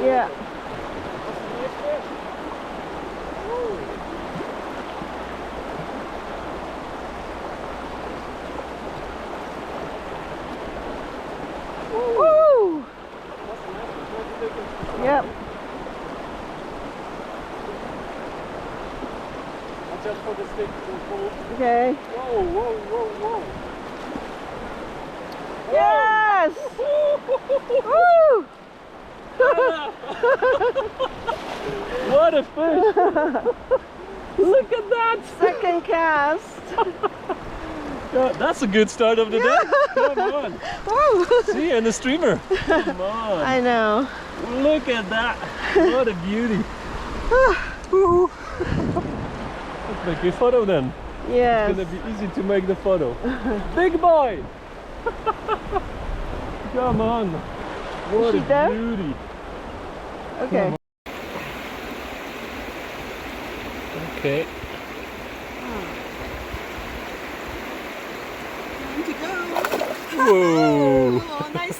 Yeah. Woo! Yep. I'll just put the stick to pull. Okay. Whoa, whoa, whoa, whoa. Yes! Woo! What a fish! Look at that! Second cast. God, that's a good start of the day. Come on. Woo! See, and the streamer. Come on. I know. Look at that. What a beauty. Let's make a photo then. Yes. It's gonna be easy to make the photo. Big boy! Come on. What Is a she there? beauty. Okay. Okay. Time to go. Whoa. Oh, nice